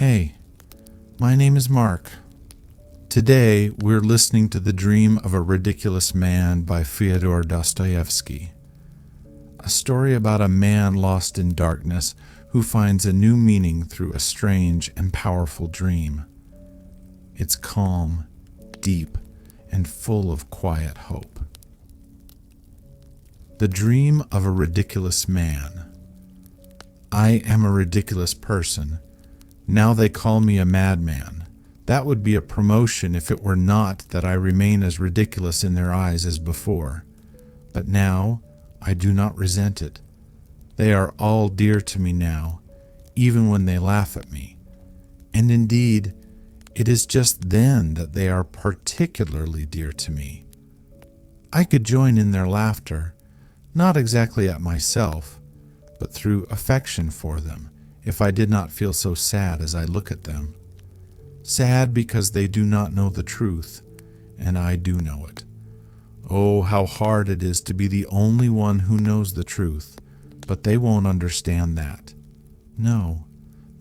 Hey, my name is Mark. Today we're listening to The Dream of a Ridiculous Man by Fyodor Dostoevsky. A story about a man lost in darkness who finds a new meaning through a strange and powerful dream. It's calm, deep, and full of quiet hope. The Dream of a Ridiculous Man. I am a ridiculous person. Now they call me a madman. That would be a promotion if it were not that I remain as ridiculous in their eyes as before. But now I do not resent it. They are all dear to me now, even when they laugh at me. And indeed, it is just then that they are particularly dear to me. I could join in their laughter, not exactly at myself, but through affection for them, if I did not feel so sad as I look at them. Sad because they do not know the truth, and I do know it. Oh, how hard it is to be the only one who knows the truth, but they won't understand that. No,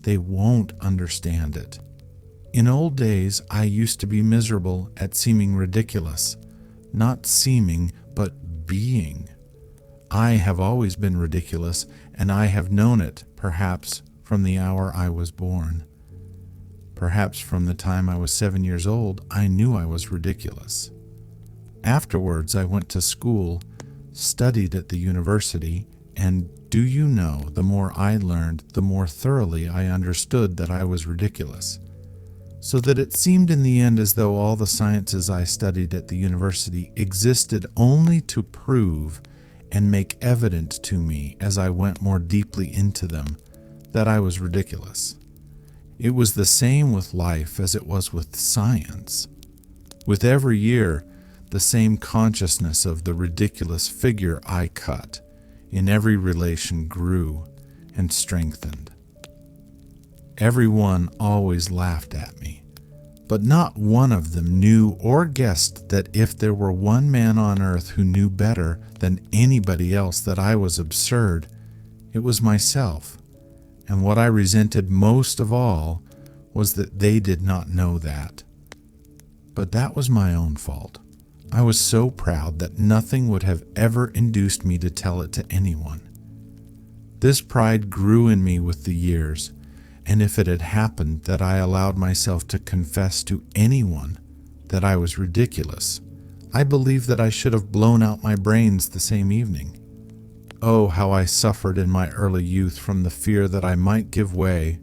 they won't understand it. In old days, I used to be miserable at seeming ridiculous, not seeming, but being. I have always been ridiculous, and I have known it, perhaps, from the hour I was born. Perhaps from the time I was 7 years old, I knew I was ridiculous. Afterwards, I went to school, studied at the university, and do you know, the more I learned, the more thoroughly I understood that I was ridiculous. So that it seemed in the end as though all the sciences I studied at the university existed only to prove and make evident to me as I went more deeply into them that I was ridiculous. It was the same with life as it was with science. With every year, the same consciousness of the ridiculous figure I cut in every relation grew and strengthened. Everyone always laughed at me, but not one of them knew or guessed that if there were one man on earth who knew better than anybody else that I was absurd, it was myself. And what I resented most of all was that they did not know that. But that was my own fault. I was so proud that nothing would have ever induced me to tell it to anyone. This pride grew in me with the years, and if it had happened that I allowed myself to confess to anyone that I was ridiculous, I believe that I should have blown out my brains the same evening. Oh, how I suffered in my early youth from the fear that I might give way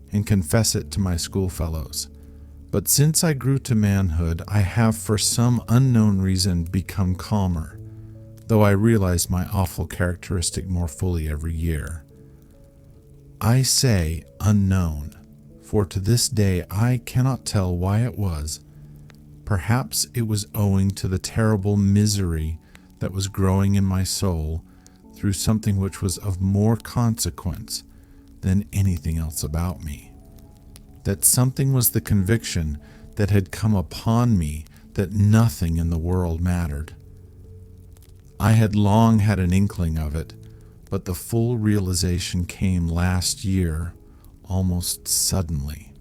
and confess it to my schoolfellows. But since I grew to manhood, I have for some unknown reason become calmer, though I realize my awful characteristic more fully every year. I say unknown, for to this day I cannot tell why it was. Perhaps it was owing to the terrible misery that was growing in my soul through something which was of more consequence than anything else about me. That something was the conviction that had come upon me that nothing in the world mattered. I had long had an inkling of it, but the full realization came last year, almost suddenly.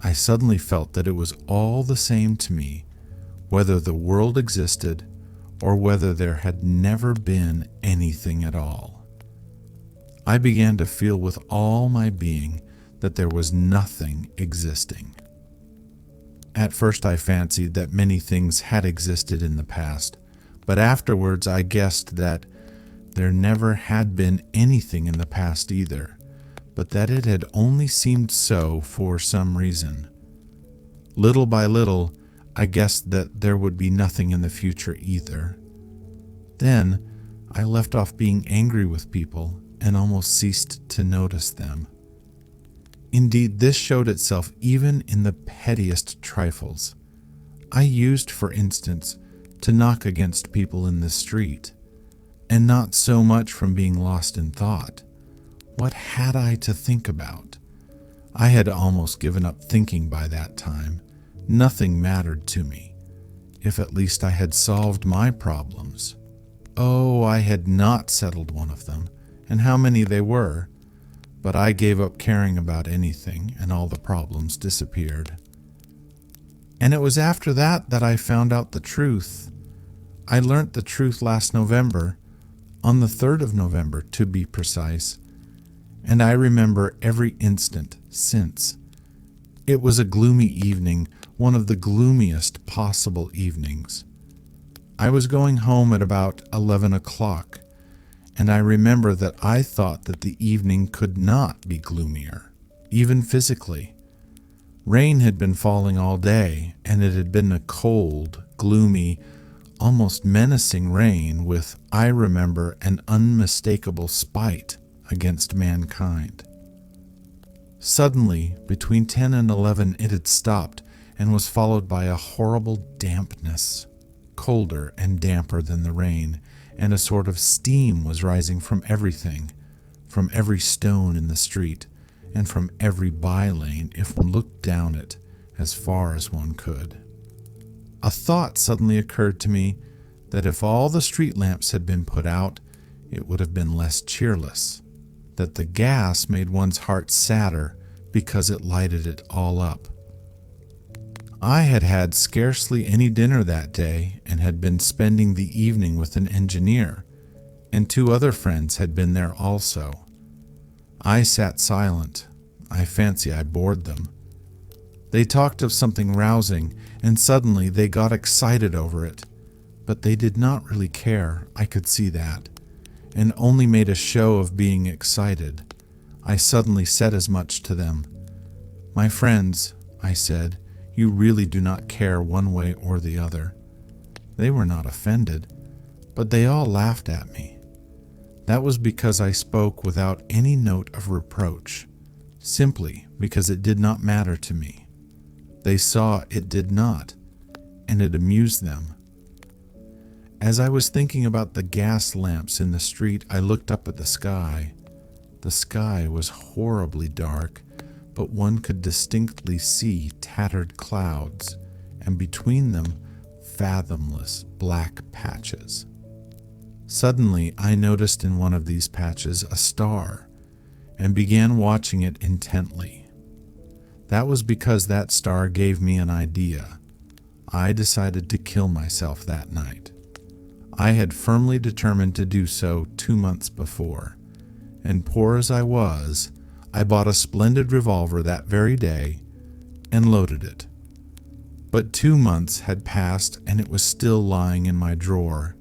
I suddenly felt that it was all the same to me whether the world existed or whether there had never been anything at all. I began to feel with all my being that there was nothing existing. At first I fancied that many things had existed in the past, but afterwards I guessed that there never had been anything in the past either, but that it had only seemed so for some reason. Little by little, I guessed that there would be nothing in the future either. Then I left off being angry with people and almost ceased to notice them. Indeed, this showed itself even in the pettiest trifles. I used, for instance, to knock against people in the street, and not so much from being lost in thought. What had I to think about? I had almost given up thinking by that time. Nothing mattered to me, if at least I had solved my problems. Oh, I had not settled one of them, and how many they were. but I gave up caring about anything, and all the problems disappeared. And it was after that that I found out the truth. I learnt the truth last November, on the 3rd of November to be precise, and I remember every instant since. It was a gloomy evening, one of the gloomiest possible evenings. I was going home at about 11 o'clock, and I remember that I thought that the evening could not be gloomier, even physically. Rain had been falling all day, and it had been a cold, gloomy, almost menacing rain with, I remember, an unmistakable spite against mankind. Suddenly, between 10 and 11, it had stopped and was followed by a horrible dampness, colder and damper than the rain, and a sort of steam was rising from everything, from every stone in the street, and from every by-lane if one looked down it as far as one could. A thought suddenly occurred to me that if all the street lamps had been put out, it would have been less cheerless, that the gas made one's heart sadder because it lighted it all up. I had had scarcely any dinner that day and had been spending the evening with an engineer, and 2 other friends had been there also. I sat silent. I fancy I bored them. They talked of something rousing, and suddenly they got excited over it. But they did not really care, I could see that, and only made a show of being excited. I suddenly said as much to them. "My friends," I said, "you really do not care one way or the other." They were not offended, but they all laughed at me. That was because I spoke without any note of reproach, simply because it did not matter to me. They saw it did not, and it amused them. As I was thinking about the gas lamps in the street, I looked up at the sky. The sky was horribly dark, but one could distinctly see tattered clouds, and between them, fathomless black patches. Suddenly, I noticed in one of these patches a star, and began watching it intently. That was because that star gave me an idea. I decided to kill myself that night. I had firmly determined to do so 2 months before, and poor as I was, I bought a splendid revolver that very day and loaded it. But 2 months had passed and it was still lying in my drawer.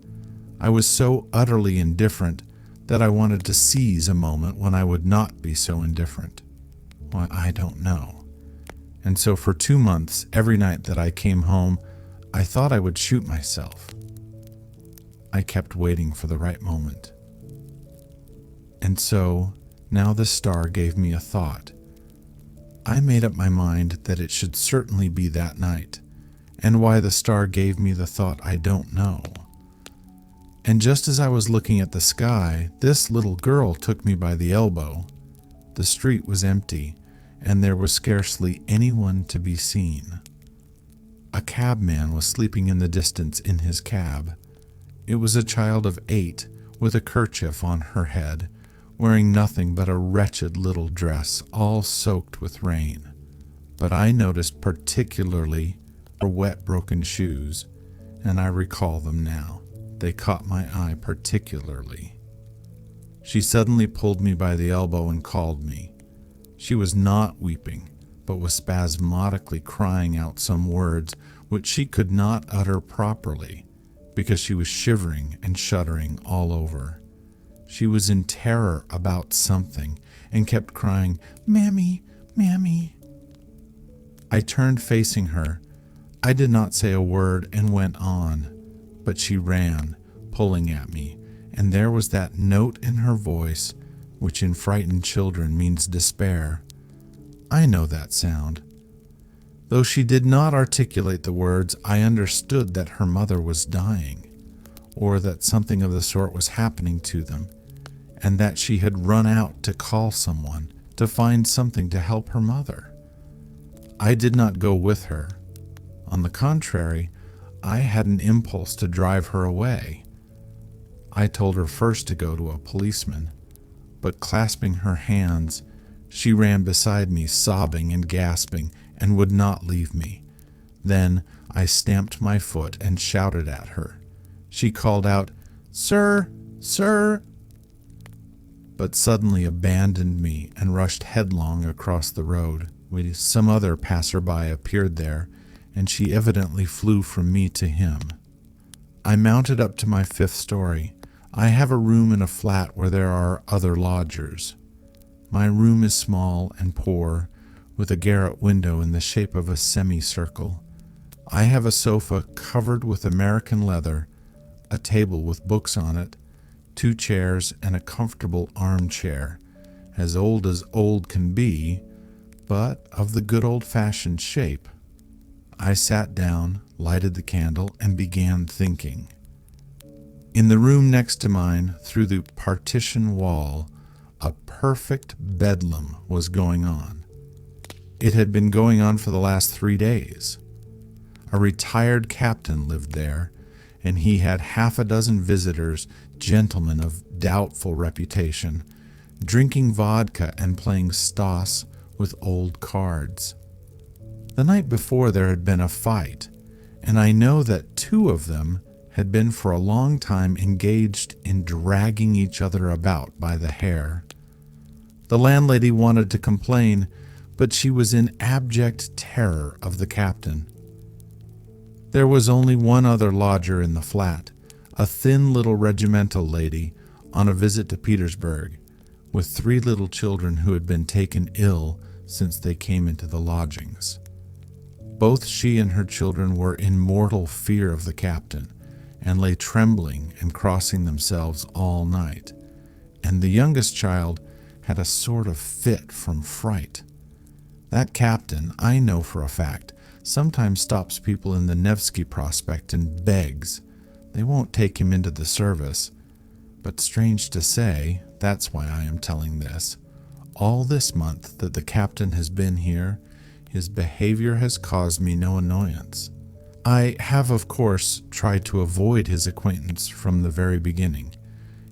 I was so utterly indifferent that I wanted to seize a moment when I would not be so indifferent. Why, I don't know. And so for 2 months, every night that I came home, I thought I would shoot myself. I kept waiting for the right moment. And so, now the star gave me a thought. I made up my mind that it should certainly be that night, and why the star gave me the thought I don't know. And just as I was looking at the sky, this little girl took me by the elbow. The street was empty, and there was scarcely anyone to be seen. A cabman was sleeping in the distance in his cab. It was a child of 8 with a kerchief on her head, wearing nothing but a wretched little dress, all soaked with rain. But I noticed particularly her wet, broken shoes, and I recall them now. They caught my eye particularly. She suddenly pulled me by the elbow and called me. She was not weeping, but was spasmodically crying out some words which she could not utter properly, because she was shivering and shuddering all over. She was in terror about something and kept crying, "Mammy, Mammy." I turned facing her. I did not say a word and went on, but she ran, pulling at me, and there was that note in her voice which in frightened children means despair. I know that sound. Though she did not articulate the words, I understood that her mother was dying, or that something of the sort was happening to them, and that she had run out to call someone, to find something to help her mother. I did not go with her. On the contrary, I had an impulse to drive her away. I told her first to go to a policeman, but clasping her hands She ran beside me, sobbing and gasping, and would not leave me. Then I stamped my foot and shouted at her. She called out, "Sir, sir," but suddenly abandoned me and rushed headlong across the road. Some other passerby appeared there, and she evidently flew from me to him. I mounted up to my 5th story. I have a room in a flat where there are other lodgers. My room is small and poor, with a garret window in the shape of a semicircle. I have a sofa covered with American leather, a table with books on it, 2 chairs, and a comfortable armchair, as old can be, but of the good old-fashioned shape. I sat down, lighted the candle, and began thinking. In the room next to mine, through the partition wall, a perfect bedlam was going on. It had been going on for the last 3 days. A retired captain lived there, and he had 6 visitors, gentlemen of doubtful reputation, drinking vodka and playing stoss with old cards. The night before there had been a fight, and I know that 2 of them had been for a long time engaged in dragging each other about by the hair. The landlady wanted to complain, but she was in abject terror of the captain. There was only one other lodger in the flat, a thin little regimental lady on a visit to Petersburg, with 3 little children who had been taken ill since they came into the lodgings. Both she and her children were in mortal fear of the captain, and lay trembling and crossing themselves all night, and the youngest child had a sort of fit from fright. That captain, I know for a fact, sometimes stops people in the Nevsky Prospect and begs. They won't take him into the service. But strange to say, that's why I am telling this. All this month that the captain has been here, his behavior has caused me no annoyance. I have, of course, tried to avoid his acquaintance from the very beginning,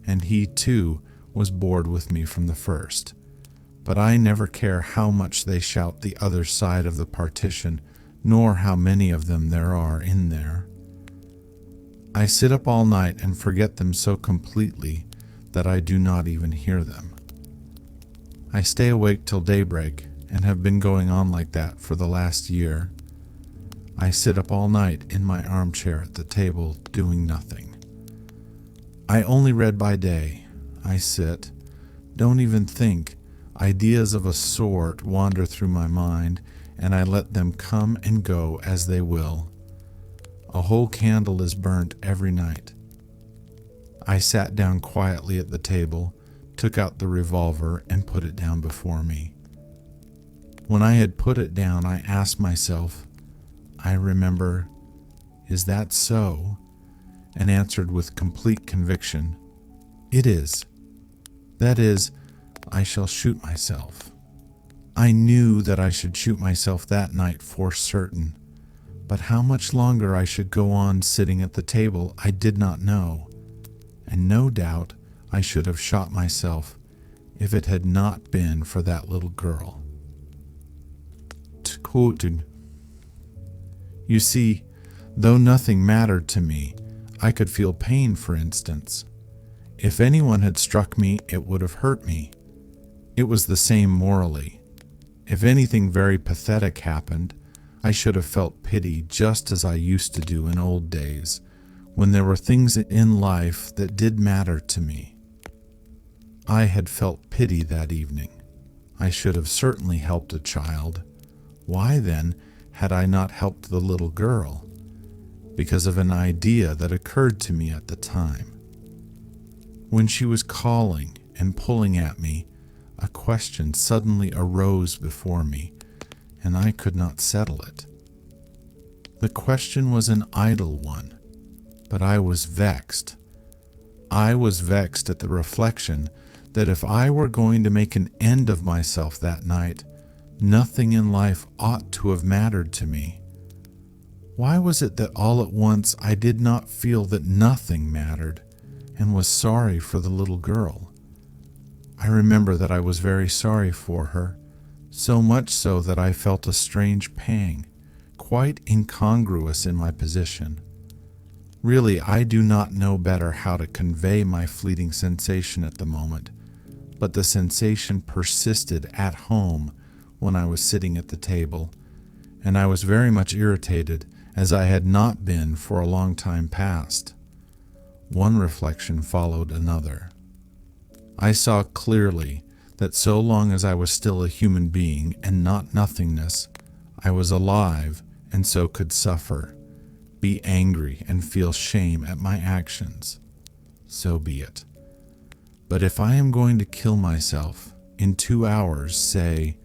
and he, too, was bored with me from the first. But I never care how much they shout the other side of the partition, nor how many of them there are in there. I sit up all night and forget them so completely that I do not even hear them. I stay awake till daybreak, and have been going on like that for the last year. I sit up all night in my armchair at the table, doing nothing. I only read by day. I sit, don't even think. Ideas of a sort wander through my mind, and I let them come and go as they will. A whole candle is burnt every night. I sat down quietly at the table, took out the revolver, and put it down before me. When I had put it down, I asked myself, I remember, is that so? And answered with complete conviction, it is. That is, I shall shoot myself. I knew that I should shoot myself that night for certain, but how much longer I should go on sitting at the table I did not know, and no doubt I should have shot myself if it had not been for that little girl. You see, though nothing mattered to me, I could feel pain, for instance. If anyone had struck me, it would have hurt me. It was the same morally. If anything very pathetic happened, I should have felt pity just as I used to do in old days, when there were things in life that did matter to me. I had felt pity that evening. I should have certainly helped a child. Why, then, had I not helped the little girl? Because of an idea that occurred to me at the time. When she was calling and pulling at me, a question suddenly arose before me, and I could not settle it. The question was an idle one, but I was vexed. I was vexed at the reflection that if I were going to make an end of myself that night, nothing in life ought to have mattered to me. Why was it that all at once I did not feel that nothing mattered, and was sorry for the little girl? I remember that I was very sorry for her, so much so that I felt a strange pang, quite incongruous in my position. Really, I do not know better how to convey my fleeting sensation at the moment, but the sensation persisted at home when I was sitting at the table, and I was very much irritated, as I had not been for a long time past. One reflection followed another. I saw clearly that so long as I was still a human being and not nothingness, I was alive and so could suffer, be angry and feel shame at my actions. So be it. But if I am going to kill myself, in 2 hours say,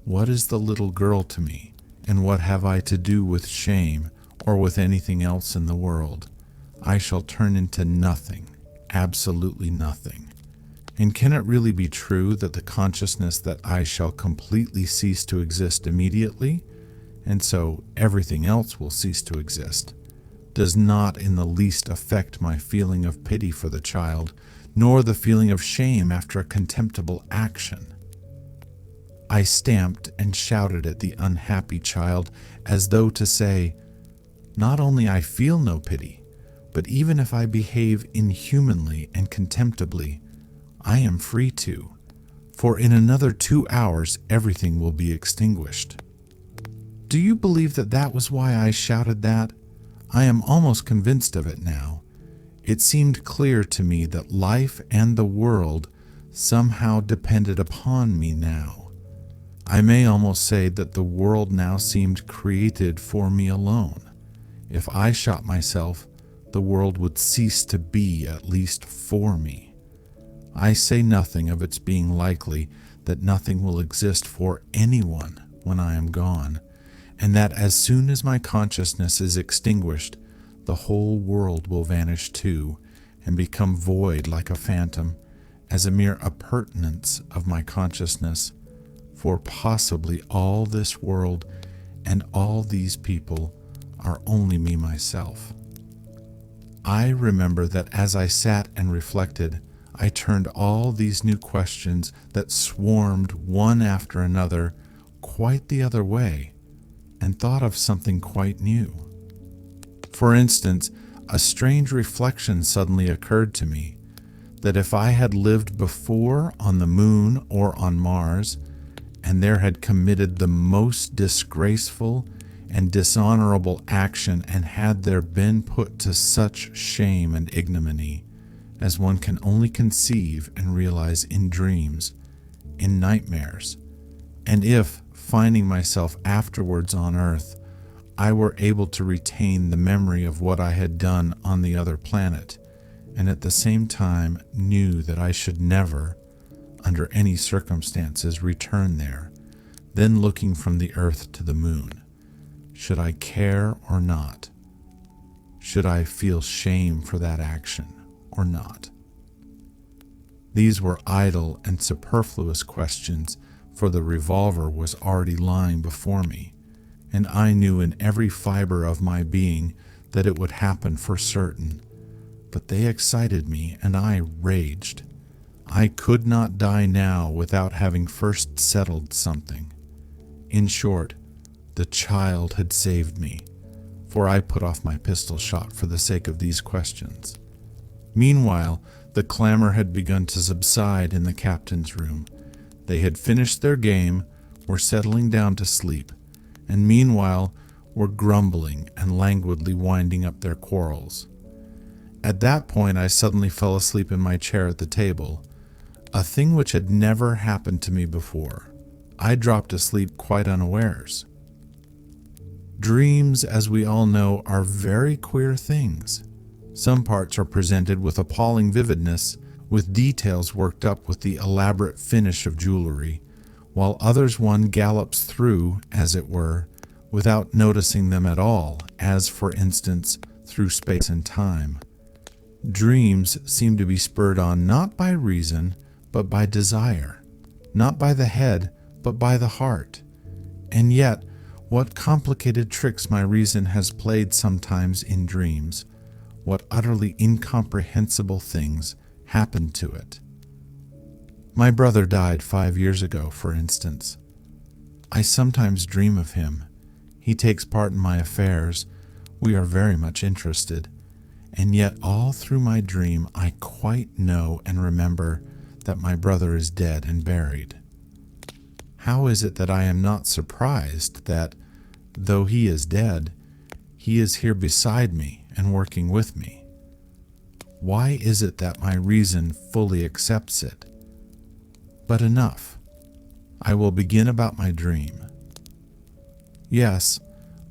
what is the little girl to me, and what have I to do with shame or with anything else in the world? I shall turn into nothing, absolutely nothing. And can it really be true that the consciousness that I shall completely cease to exist immediately, and so everything else will cease to exist, does not in the least affect my feeling of pity for the child, nor the feeling of shame after a contemptible action? I stamped and shouted at the unhappy child as though to say, not only I feel no pity, but even if I behave inhumanly and contemptibly, I am free to, for in another 2 hours everything will be extinguished. Do you believe that that was why I shouted that? I am almost convinced of it now. It seemed clear to me that life and the world somehow depended upon me now. I may almost say that the world now seemed created for me alone. If I shot myself, the world would cease to be, at least for me. I say nothing of its being likely that nothing will exist for anyone when I am gone, and that as soon as my consciousness is extinguished, the whole world will vanish too, and become void like a phantom, as a mere appurtenance of my consciousness, for possibly all this world and all these people are only me myself. I remember that as I sat and reflected, I turned all these new questions that swarmed one after another quite the other way, and thought of something quite new. For instance, a strange reflection suddenly occurred to me, that if I had lived before on the moon or on Mars, and there had committed the most disgraceful and dishonorable action, and had there been put to such shame and ignominy as one can only conceive and realize in dreams, in nightmares, and if, finding myself afterwards on earth, I were able to retain the memory of what I had done on the other planet, and at the same time knew that I should never, under any circumstances, return there, then looking from the earth to the moon, should I care or not? Should I feel shame for that action or not? These were idle and superfluous questions, for the revolver was already lying before me, and I knew in every fiber of my being that it would happen for certain. But they excited me, and I raged. I could not die now without having first settled something. In short, the child had saved me, for I put off my pistol shot for the sake of these questions. Meanwhile, the clamor had begun to subside in the captain's room. They had finished their game, were settling down to sleep, and meanwhile were grumbling and languidly winding up their quarrels. At that point I suddenly fell asleep in my chair at the table, a thing which had never happened to me before. I dropped asleep quite unawares. Dreams, as we all know, are very queer things. Some parts are presented with appalling vividness, with details worked up with the elaborate finish of jewelry, while others one gallops through, as it were, without noticing them at all, as, for instance, through space and time. Dreams seem to be spurred on not by reason, but by desire, not by the head, but by the heart. And yet, what complicated tricks my reason has played sometimes in dreams, what utterly incomprehensible things happen to it. My brother died 5 years ago, for instance. I sometimes dream of him. He takes part in my affairs. We are very much interested. And yet all through my dream I quite know and remember that my brother is dead and buried. How is it that I am not surprised that, though he is dead, he is here beside me and working with me? Why is it that my reason fully accepts it? But enough. I will begin about my dream. Yes,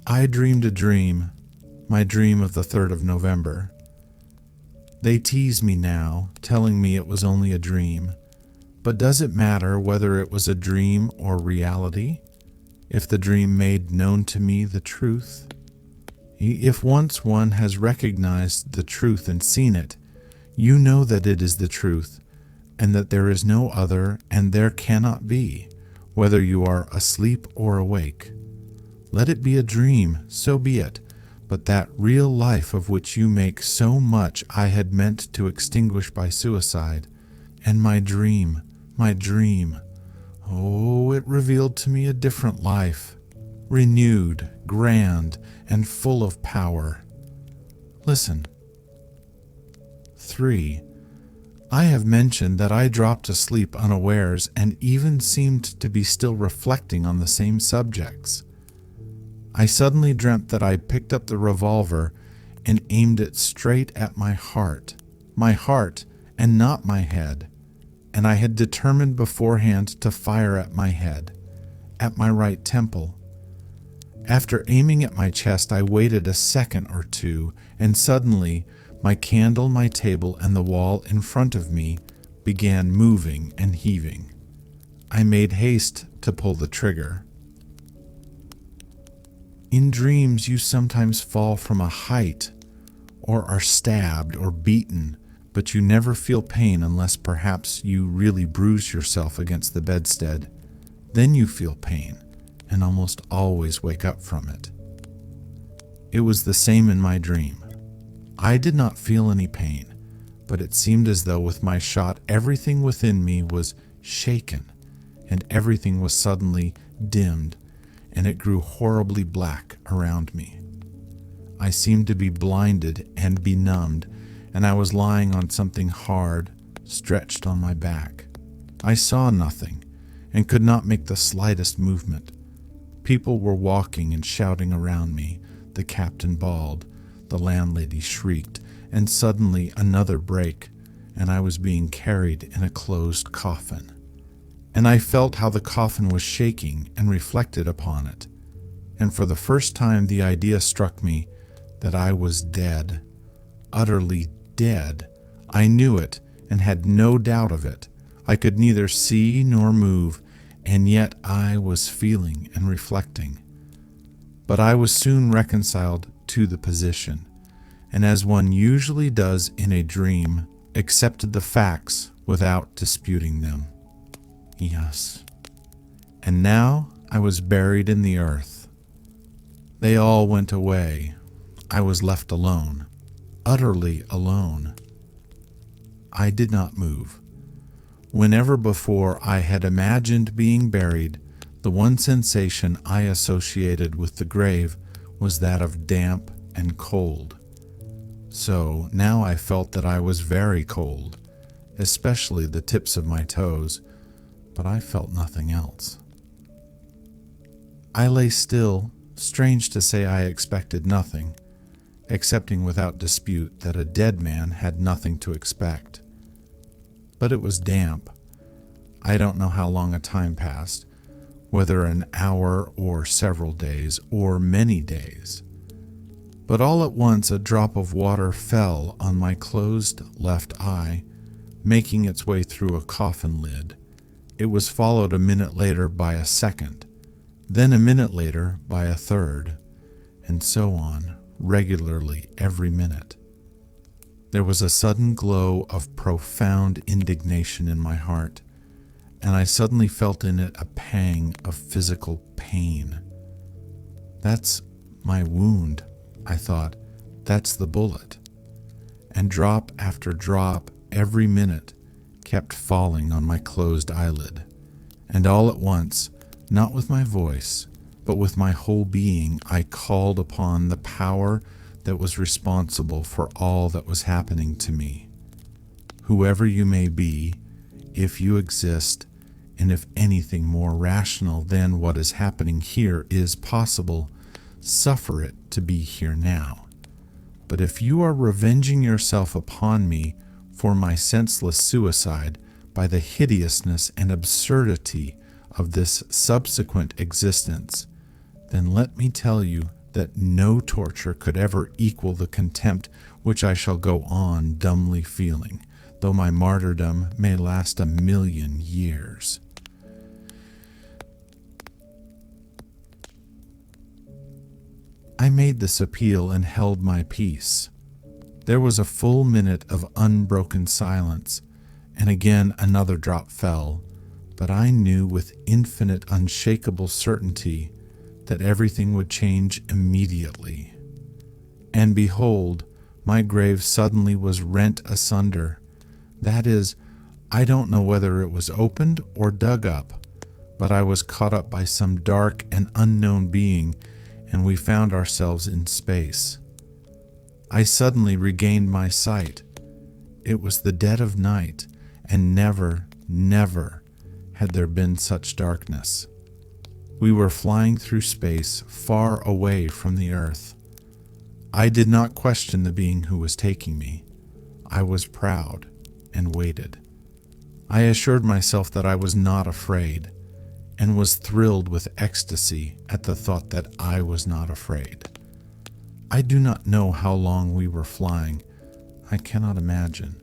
I dreamed a dream, my dream of the 3rd of November. They tease me now, telling me it was only a dream. But does it matter whether it was a dream or reality, if the dream made known to me the truth? If once one has recognized the truth and seen it, you know that it is the truth, and that there is no other, and there cannot be, whether you are asleep or awake. Let it be a dream, so be it, but that real life of which you make so much I had meant to extinguish by suicide, and my dream, oh, it revealed to me a different life, renewed, grand, and full of power. Listen. 3. I have mentioned that I dropped asleep unawares and even seemed to be still reflecting on the same subjects. I suddenly dreamt that I picked up the revolver and aimed it straight at my heart and not my head, and I had determined beforehand to fire at my head, at my right temple. After aiming at my chest, I waited a second or two, and suddenly my candle, my table, and the wall in front of me began moving and heaving. I made haste to pull the trigger. In dreams, you sometimes fall from a height, or are stabbed or beaten, but you never feel pain unless perhaps you really bruise yourself against the bedstead. Then you feel pain, and almost always wake up from it. It was the same in my dream. I did not feel any pain, but it seemed as though with my shot everything within me was shaken, and everything was suddenly dimmed, and it grew horribly black around me. I seemed to be blinded and benumbed, and I was lying on something hard, stretched on my back. I saw nothing, and could not make the slightest movement. People were walking and shouting around me. The captain bawled, the landlady shrieked, and suddenly another break, and I was being carried in a closed coffin. And I felt how the coffin was shaking and reflected upon it. And for the first time the idea struck me that I was dead, utterly dead. I knew it and had no doubt of it. I could neither see nor move, and yet I was feeling and reflecting. But I was soon reconciled to the position, and as one usually does in a dream, accepted the facts without disputing them. Yes. And now I was buried in the earth. They all went away. I was left alone, utterly alone. I did not move. Whenever before I had imagined being buried, the one sensation I associated with the grave was that of damp and cold. So now I felt that I was very cold, especially the tips of my toes, but I felt nothing else. I lay still. Strange to say, I expected nothing, accepting without dispute that a dead man had nothing to expect. But it was damp. I don't know how long a time passed, whether an hour or several days or many days. But all at once a drop of water fell on my closed left eye, making its way through a coffin lid. It was followed a minute later by a second, then a minute later by a third, and so on, regularly every minute. There was a sudden glow of profound indignation in my heart, and I suddenly felt in it a pang of physical pain. That's my wound, I thought. That's the bullet. And drop after drop, every minute, kept falling on my closed eyelid, and all at once, not with my voice, but with my whole being, I called upon the power that was responsible for all that was happening to me. Whoever you may be, if you exist, and if anything more rational than what is happening here is possible, suffer it to be here now. But if you are revenging yourself upon me for my senseless suicide by the hideousness and absurdity of this subsequent existence, then let me tell you that no torture could ever equal the contempt which I shall go on dumbly feeling, though my martyrdom may last 1,000,000 years. I made this appeal and held my peace. There was a full minute of unbroken silence, and again another drop fell, but I knew with infinite unshakable certainty that everything would change immediately. And behold, my grave suddenly was rent asunder. That is, I don't know whether it was opened or dug up, but I was caught up by some dark and unknown being, and we found ourselves in space. I suddenly regained my sight. It was the dead of night, and never, never had there been such darkness. We were flying through space, far away from the earth. I did not question the being who was taking me. I was proud and waited. I assured myself that I was not afraid, and was thrilled with ecstasy at the thought that I was not afraid. I do not know how long we were flying. I cannot imagine.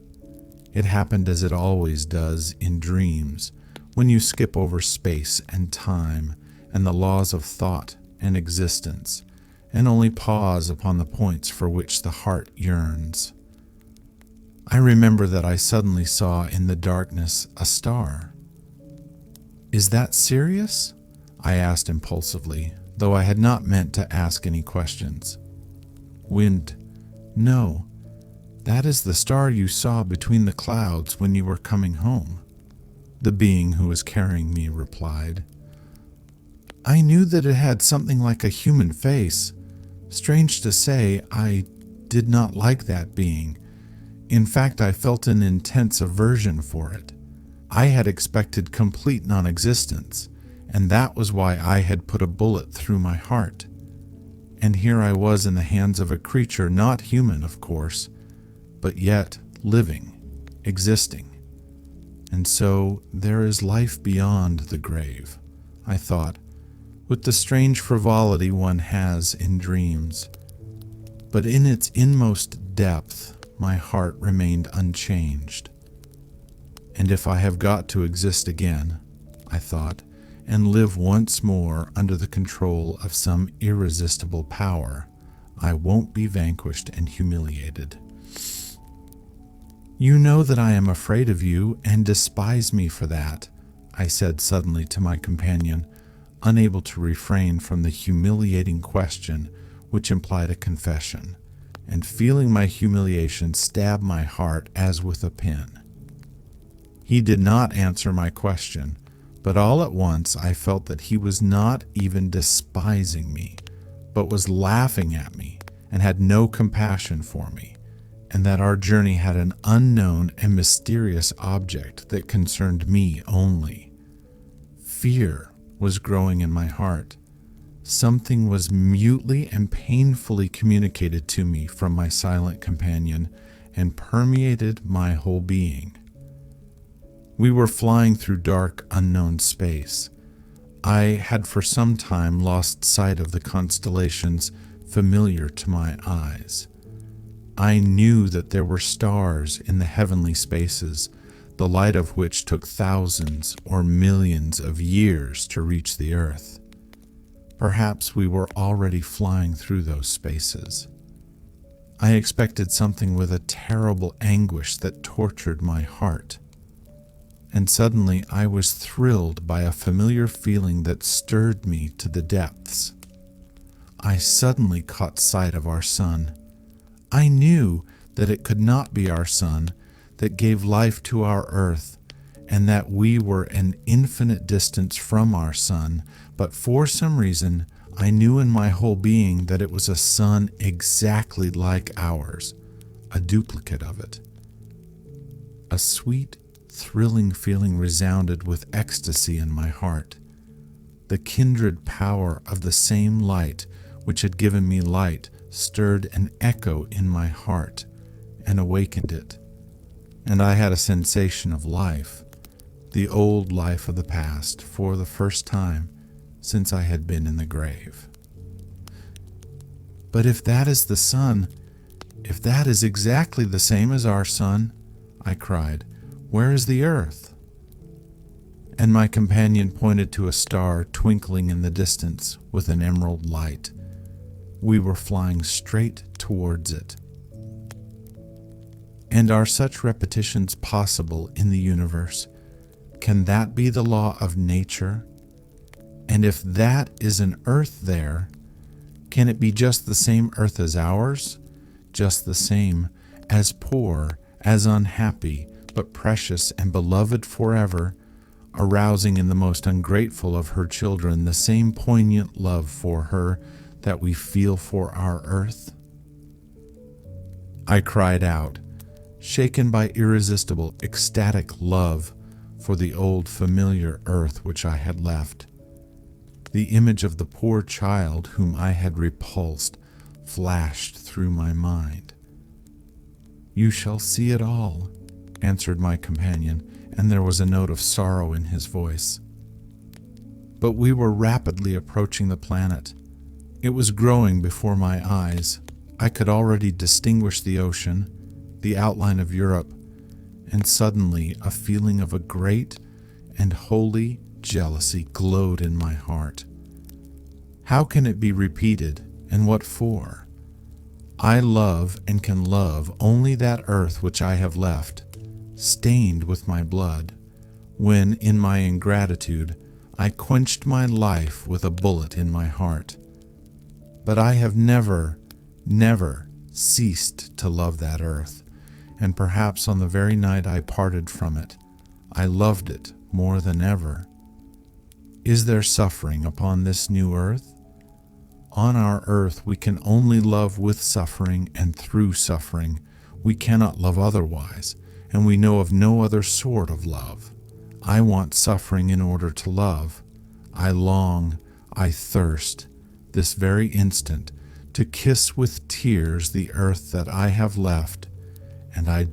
It happened as it always does in dreams, when you skip over space and time and the laws of thought and existence, and only pause upon the points for which the heart yearns. I remember that I suddenly saw in the darkness a star. "Is that serious?" I asked impulsively, though I had not meant to ask any questions. "Wind, no, that is the star you saw between the clouds when you were coming home," the being who was carrying me replied. I knew that it had something like a human face. Strange to say, I did not like that being. In fact, I felt an intense aversion for it. I had expected complete non-existence, and that was why I had put a bullet through my heart. And here I was in the hands of a creature not human, of course, but yet living, existing. And so there is life beyond the grave, I thought, with the strange frivolity one has in dreams. But in its inmost depth, my heart remained unchanged. And if I have got to exist again, I thought, and live once more under the control of some irresistible power, I won't be vanquished and humiliated. "You know that I am afraid of you and despise me for that," I said suddenly to my companion, unable to refrain from the humiliating question which implied a confession, and feeling my humiliation stab my heart as with a pin. He did not answer my question, but all at once I felt that he was not even despising me, but was laughing at me and had no compassion for me, and that our journey had an unknown and mysterious object that concerned me only. Fear was growing in my heart. Something was mutely and painfully communicated to me from my silent companion and permeated my whole being. We were flying through dark, unknown space. I had for some time lost sight of the constellations familiar to my eyes. I knew that there were stars in the heavenly spaces, the light of which took thousands or millions of years to reach the earth. Perhaps we were already flying through those spaces. I expected something with a terrible anguish that tortured my heart. And suddenly I was thrilled by a familiar feeling that stirred me to the depths. I suddenly caught sight of our sun. I knew that it could not be our sun, that gave life to our earth, and that we were an infinite distance from our sun, but for some reason I knew in my whole being that it was a sun exactly like ours, a duplicate of it. A sweet, thrilling feeling resounded with ecstasy in my heart. The kindred power of the same light which had given me light stirred an echo in my heart and awakened it, and I had a sensation of life, the old life of the past, for the first time since I had been in the grave. But if that is the sun, if that is exactly the same as our sun, I cried, where is the earth? And my companion pointed to a star twinkling in the distance with an emerald light. We were flying straight towards it. And are such repetitions possible in the universe? Can that be the law of nature? And if that is an earth there, can it be just the same earth as ours? Just the same, as poor, as unhappy, but precious and beloved forever, arousing in the most ungrateful of her children the same poignant love for her that we feel for our earth? I cried out, shaken by irresistible, ecstatic love for the old familiar earth which I had left. The image of the poor child whom I had repulsed flashed through my mind. You shall see it all, answered my companion, and there was a note of sorrow in his voice. But we were rapidly approaching the planet. It was growing before my eyes. I could already distinguish the ocean, the outline of Europe, and suddenly a feeling of a great and holy jealousy glowed in my heart. How can it be repeated, and what for? I love and can love only that earth which I have left, stained with my blood, when in my ingratitude I quenched my life with a bullet in my heart. But I have never ceased to love that earth, and perhaps on the very night I parted from it, I loved it more than ever. Is there suffering upon this new earth? On our earth we can only love with suffering and through suffering. We cannot love otherwise, and we know of no other sort of love. I want suffering in order to love. I long, I thirst, this very instant, to kiss with tears the earth that I have left, and I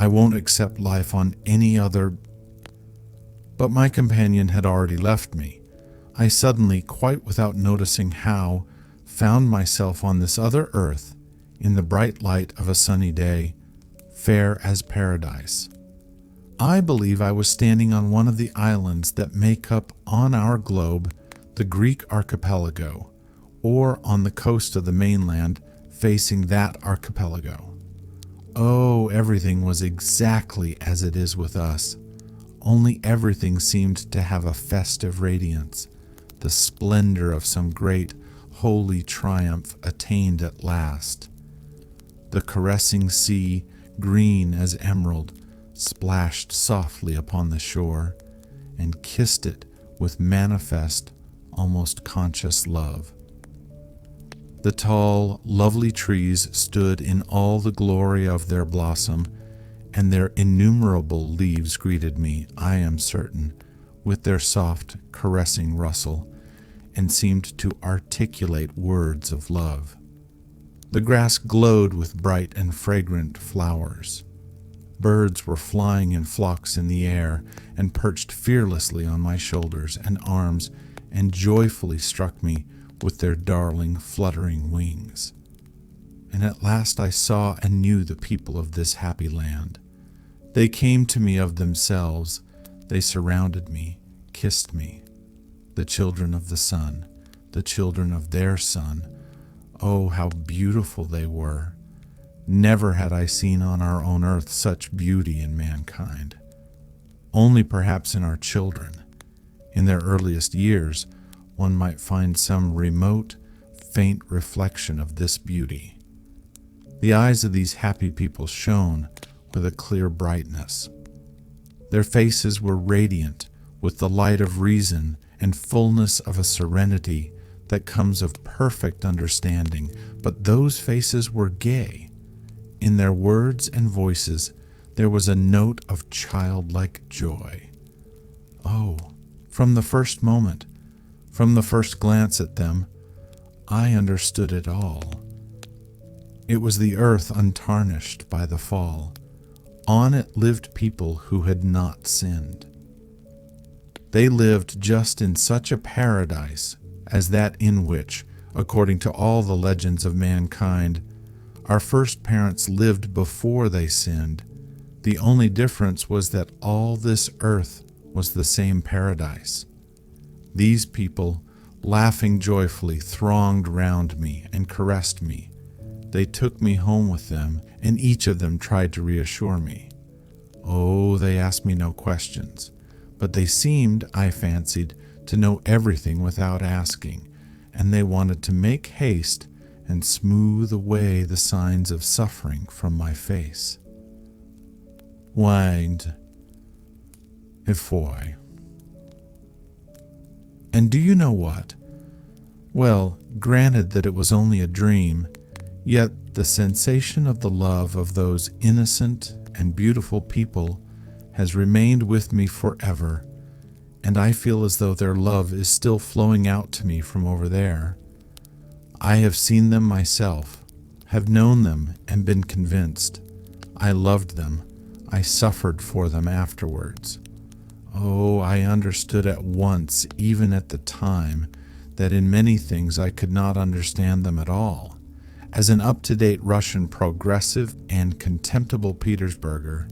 won't accept life on any other. But my companion had already left me. I suddenly, quite without noticing how, found myself on this other earth, in the bright light of a sunny day, fair as paradise. I believe I was standing on one of the islands that make up on our globe the Greek archipelago, or on the coast of the mainland facing that archipelago. Oh, everything was exactly as it is with us, only everything seemed to have a festive radiance, the splendor of some great, holy triumph attained at last. The caressing sea, green as emerald, splashed softly upon the shore, and kissed it with manifest, almost conscious love. The tall, lovely trees stood in all the glory of their blossom, and their innumerable leaves greeted me, I am certain, with their soft, caressing rustle, and seemed to articulate words of love. The grass glowed with bright and fragrant flowers. Birds were flying in flocks in the air and perched fearlessly on my shoulders and arms and joyfully struck me with their darling, fluttering wings. And at last I saw and knew the people of this happy land. They came to me of themselves. They surrounded me, kissed me. The children of the sun, the children of their sun. Oh, how beautiful they were. Never had I seen on our own earth such beauty in mankind. Only perhaps in our children. In their earliest years, one might find some remote, faint reflection of this beauty. The eyes of these happy people shone with a clear brightness. Their faces were radiant with the light of reason and fullness of a serenity that comes of perfect understanding, but those faces were gay. In their words and voices there was a note of childlike joy. Oh, from the first moment, from the first glance at them, I understood it all. It was the earth untarnished by the fall. On it lived people who had not sinned. They lived just in such a paradise as that in which, according to all the legends of mankind, our first parents lived before they sinned. The only difference was that all this earth was the same paradise. These people, laughing joyfully, thronged round me and caressed me. They took me home with them, and each of them tried to reassure me. Oh, they asked me no questions, but they seemed, I fancied, to know everything without asking, and they wanted to make haste and smooth away the signs of suffering from my face. Whined Efoi. And do you know what? Well, granted that it was only a dream, yet the sensation of the love of those innocent and beautiful people has remained with me forever, and I feel as though their love is still flowing out to me from over there. I have seen them myself, have known them and been convinced. I loved them. I suffered for them afterwards. Oh, I understood at once, even at the time, that in many things I could not understand them at all. As an up-to-date Russian progressive and contemptible Petersburger,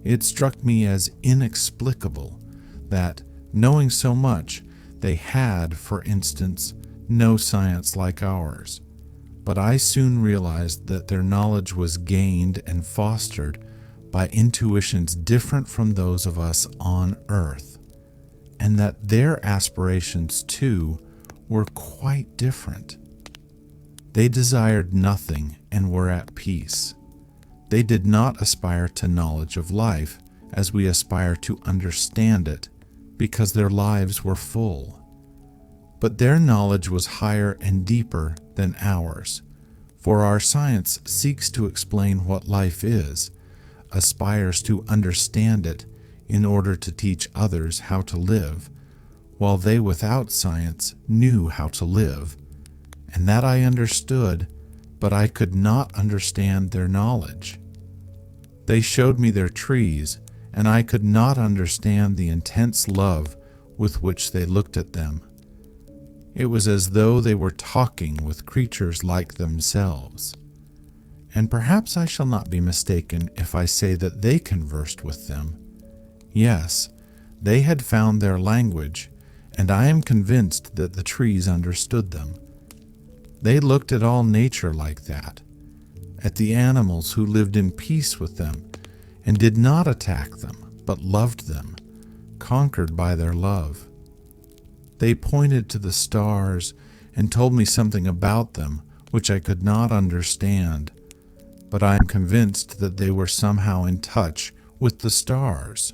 it struck me as inexplicable that, knowing so much, they had, for instance, no science like ours. But I soon realized that their knowledge was gained and fostered by intuitions different from those of us on Earth, and that their aspirations, too, were quite different. They desired nothing and were at peace. They did not aspire to knowledge of life as we aspire to understand it, because their lives were full. But their knowledge was higher and deeper than ours, for our science seeks to explain what life is, aspires to understand it in order to teach others how to live, while they without science knew how to live. And that I understood, but I could not understand their knowledge. They showed me their trees, and I could not understand the intense love with which they looked at them. It was as though they were talking with creatures like themselves. And perhaps I shall not be mistaken if I say that they conversed with them. Yes, they had found their language, and I am convinced that the trees understood them. They looked at all nature like that, at the animals who lived in peace with them, and did not attack them, but loved them, conquered by their love. They pointed to the stars and told me something about them which I could not understand, but I am convinced that they were somehow in touch with the stars,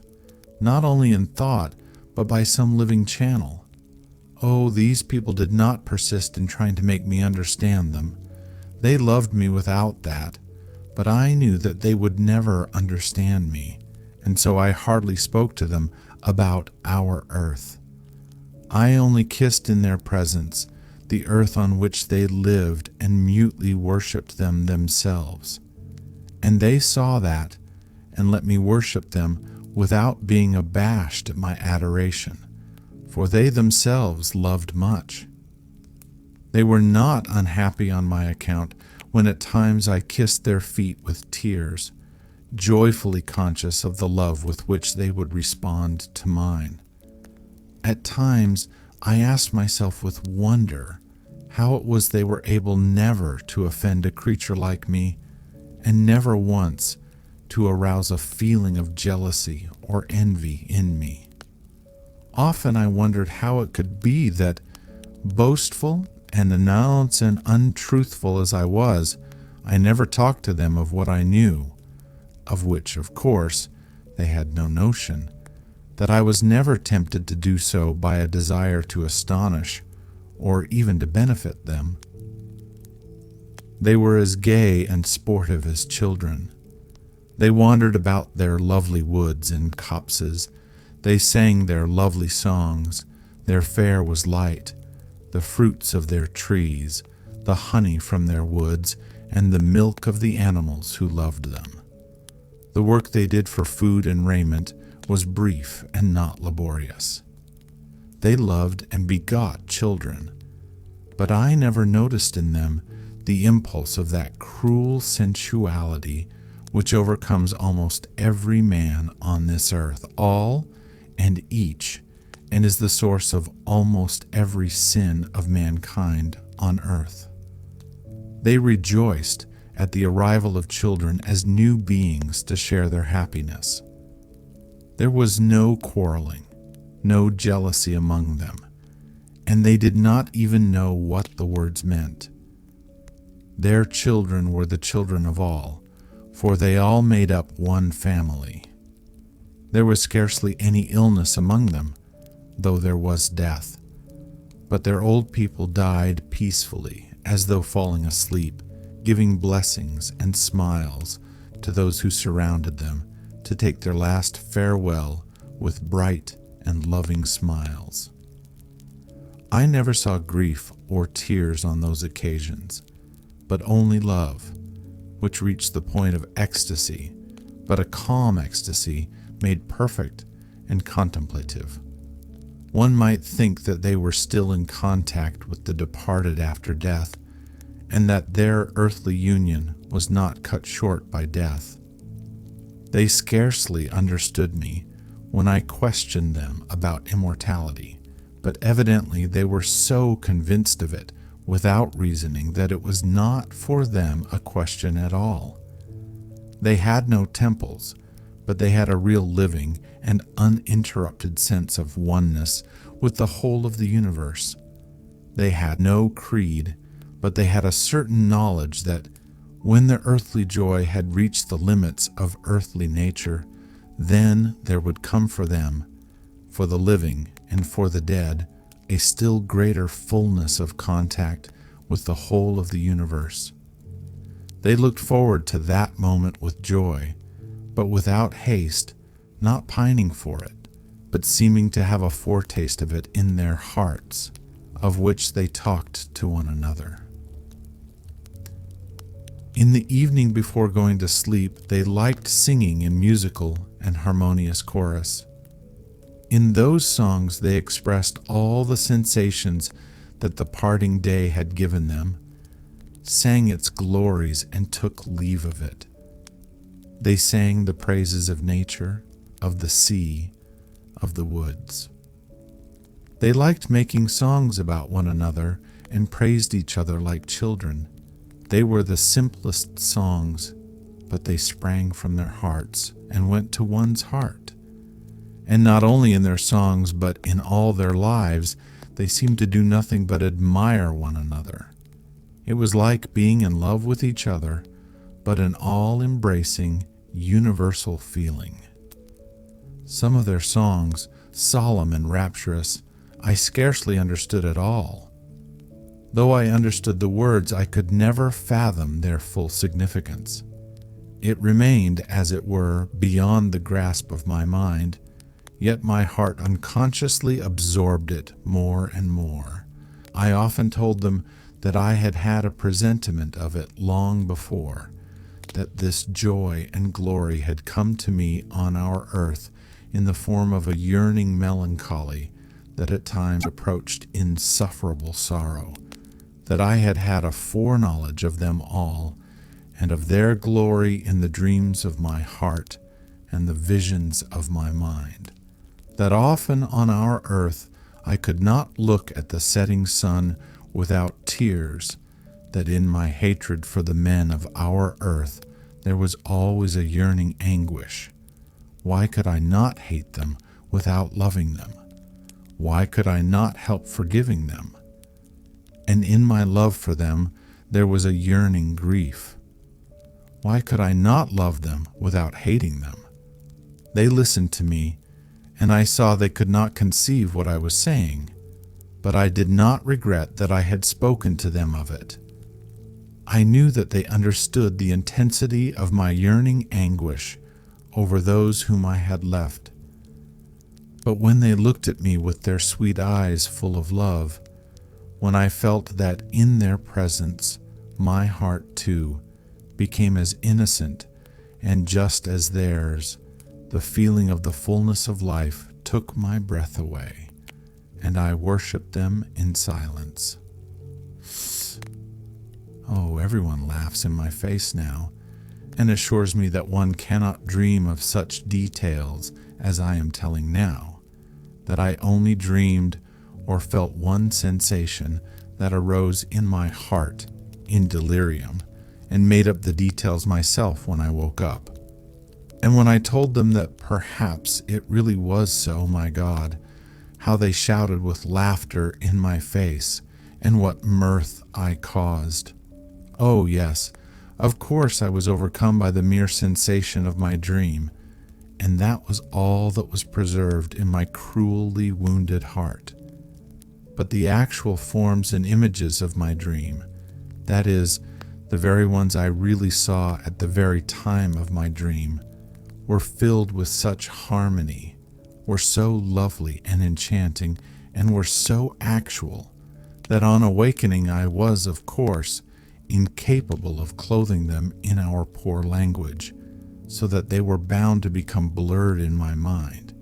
not only in thought, but by some living channel. Oh, these people did not persist in trying to make me understand them. They loved me without that, but I knew that they would never understand me, and so I hardly spoke to them about our earth. I only kissed in their presence the earth on which they lived and mutely worshipped them themselves. And they saw that and let me worship them without being abashed at my adoration, for they themselves loved much. They were not unhappy on my account when at times I kissed their feet with tears, joyfully conscious of the love with which they would respond to mine. At times I asked myself with wonder how it was they were able never to offend a creature like me, and never once to arouse a feeling of jealousy or envy in me. Often I wondered how it could be that, boastful and announced and untruthful as I was, I never talked to them of what I knew, of which, of course, they had no notion, that I was never tempted to do so by a desire to astonish or even to benefit them. They were as gay and sportive as children. They wandered about their lovely woods and copses. They sang their lovely songs. Their fare was light, the fruits of their trees, the honey from their woods, and the milk of the animals who loved them. The work they did for food and raiment was brief and not laborious. They loved and begot children, but I never noticed in them the impulse of that cruel sensuality which overcomes almost every man on this earth, all and each, and is the source of almost every sin of mankind on earth. They rejoiced at the arrival of children as new beings to share their happiness. There was no quarreling, no jealousy among them, and they did not even know what the words meant. Their children were the children of all, for they all made up one family. There was scarcely any illness among them, though there was death. But their old people died peacefully, as though falling asleep, giving blessings and smiles to those who surrounded them to take their last farewell with bright and loving smiles. I never saw grief or tears on those occasions, but only love, which reached the point of ecstasy, but a calm ecstasy made perfect and contemplative. One might think that they were still in contact with the departed after death, and that their earthly union was not cut short by death. They scarcely understood me when I questioned them about immortality, but evidently they were so convinced of it without reasoning that it was not for them a question at all. They had no temples, but they had a real living and uninterrupted sense of oneness with the whole of the universe. They had no creed, but they had a certain knowledge that when their earthly joy had reached the limits of earthly nature, then there would come for them, for the living and for the dead, a still greater fullness of contact with the whole of the universe. They looked forward to that moment with joy, but without haste, not pining for it, but seeming to have a foretaste of it in their hearts, of which they talked to one another. In the evening before going to sleep, they liked singing in musical and harmonious chorus. In those songs they expressed all the sensations that the parting day had given them, sang its glories and took leave of it. They sang the praises of nature, of the sea, of the woods. They liked making songs about one another and praised each other like children. They were the simplest songs, but they sprang from their hearts and went to one's heart. And not only in their songs, but in all their lives, they seemed to do nothing but admire one another. It was like being in love with each other, but an all-embracing, universal feeling. Some of their songs, solemn and rapturous, I scarcely understood at all. Though I understood the words, I could never fathom their full significance. It remained, as it were, beyond the grasp of my mind, yet my heart unconsciously absorbed it more and more. I often told them that I had had a presentiment of it long before, that this joy and glory had come to me on our earth in the form of a yearning melancholy that at times approached insufferable sorrow, that I had had a foreknowledge of them all, and of their glory in the dreams of my heart and the visions of my mind, that often on our earth I could not look at the setting sun without tears, that in my hatred for the men of our earth there was always a yearning anguish. Why could I not hate them without loving them? Why could I not help forgiving them? And in my love for them there was a yearning grief. Why could I not love them without hating them? They listened to me, and I saw they could not conceive what I was saying, but I did not regret that I had spoken to them of it. I knew that they understood the intensity of my yearning anguish over those whom I had left. But when they looked at me with their sweet eyes full of love, when I felt that in their presence my heart too became as innocent and just as theirs, the feeling of the fullness of life took my breath away, and I worshiped them in silence. Oh, everyone laughs in my face now, and assures me that one cannot dream of such details as I am telling now, that I only dreamed or felt one sensation that arose in my heart in delirium, and made up the details myself when I woke up. And when I told them that perhaps it really was so, my God, how they shouted with laughter in my face, and what mirth I caused. Oh, yes, of course I was overcome by the mere sensation of my dream, and that was all that was preserved in my cruelly wounded heart. But the actual forms and images of my dream, that is, the very ones I really saw at the very time of my dream, were filled with such harmony, were so lovely and enchanting, and were so actual, that on awakening I was, of course, incapable of clothing them in our poor language, so that they were bound to become blurred in my mind,